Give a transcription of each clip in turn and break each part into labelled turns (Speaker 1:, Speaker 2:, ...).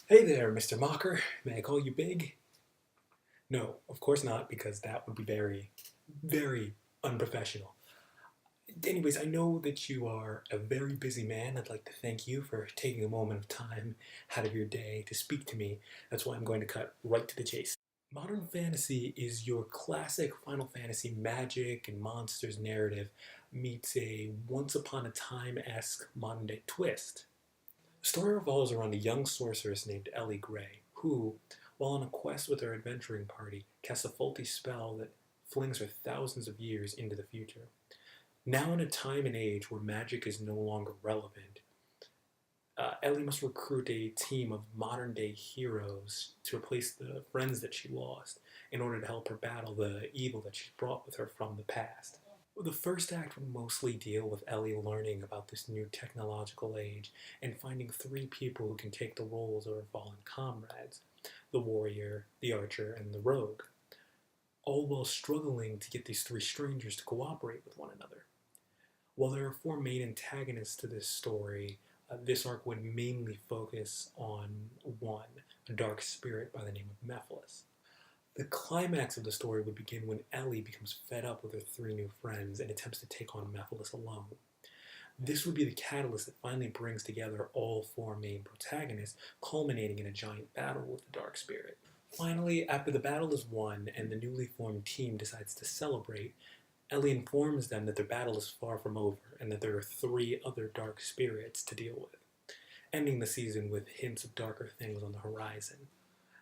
Speaker 1: Hey there, Mr. Macher. May I call you Big? No, of course not, because that would be very, very unprofessional. Anyways, I know that you are a very busy man. I'd like to thank you for taking a moment of time out of your day to speak to me. That's why I'm going to cut right to the chase. Modern fantasy is your classic Final Fantasy magic and monsters narrative meets a once upon a time-esque modern day twist. The story revolves around a young sorceress named Ellie Gray, who, while on a quest with her adventuring party, casts a faulty spell that flings her thousands of years into the future. Now, in a time and age where magic is no longer relevant, Ellie must recruit a team of modern day heroes to replace the friends that she lost in order to help her battle the evil that she's brought with her from the past. The first act would mostly deal with Ellie learning about this new technological age and finding three people who can take the roles of her fallen comrades: the warrior, the archer, and the rogue, all while struggling to get these three strangers to cooperate with one another. While there are four main antagonists to this story, this arc would mainly focus on one, a dark spirit by the name of Mephiles. The climax of the story would begin when Ellie becomes fed up with her three new friends and attempts to take on Mephiles alone. This would be the catalyst that finally brings together all four main protagonists, culminating in a giant battle with the Dark Spirit. Finally, after the battle is won and the newly formed team decides to celebrate, Ellie informs them that their battle is far from over and that there are three other dark spirits to deal with, ending the season with hints of darker things on the horizon.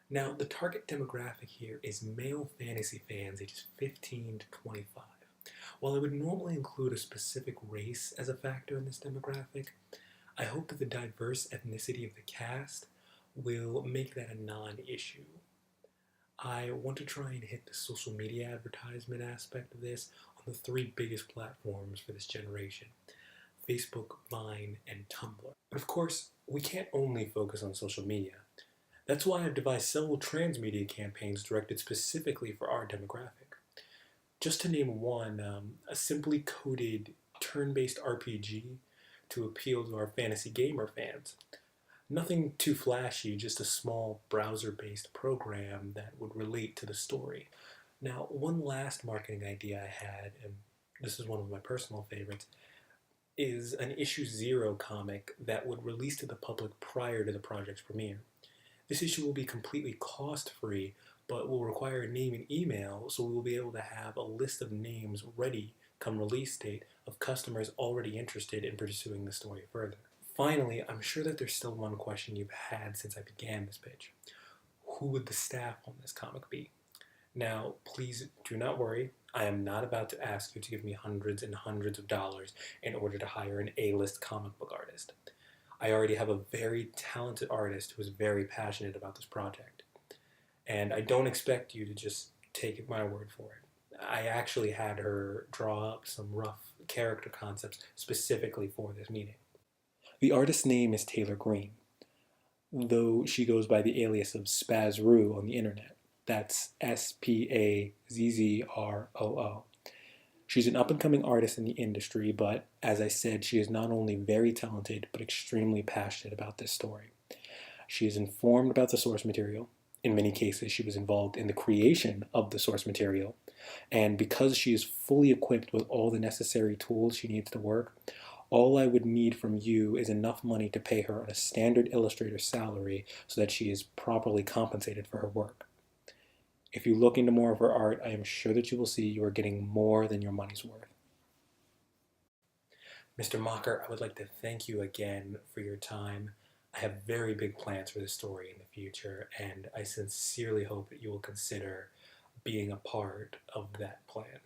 Speaker 1: Now, the target demographic here is male fantasy fans ages 15 to 25. While I would normally include a specific race as a factor in this demographic, I hope that the diverse ethnicity of the cast will make that a non-issue. I want to try and hit the social media advertisement aspect of this on the three biggest platforms for this generation: Facebook, Vine, and Tumblr. But of course, we can't only focus on social media. That's why I've devised several transmedia campaigns directed specifically for our demographic. Just to name one, a simply coded turn-based RPG to appeal to our fantasy gamer fans. Nothing too flashy, just a small browser-based program that would relate to the story. Now, one last marketing idea I had, and this is one of my personal favorites, is an issue zero comic that would release to the public prior to the project's premiere. This issue will be completely cost-free, but will require a name and email, so we will be able to have a list of names ready come release date of customers already interested in pursuing the story further. Finally, I'm sure that there's still one question you've had since I began this pitch. Who would the staff on this comic be? Now, please do not worry. I am not about to ask you to give me hundreds and hundreds of dollars in order to hire an A-list comic book artist. I already have a very talented artist who is very passionate about this project. And I don't expect you to just take my word for it. I actually had her draw up some rough character concepts specifically for this meeting. The artist's name is Taylor Green, though she goes by the alias of Spazroo on the internet. That's Spazzroo. She's an up-and-coming artist in the industry, but as I said, she is not only very talented, but extremely passionate about this story. She is informed about the source material. In many cases, she was involved in the creation of the source material. And because she is fully equipped with all the necessary tools she needs to work, all I would need from you is enough money to pay her a standard illustrator salary so that she is properly compensated for her work. If you look into more of her art, I am sure that you will see you are getting more than your money's worth. Mr. Macher, I would like to thank you again for your time. I have very big plans for this story in the future, and I sincerely hope that you will consider being a part of that plan.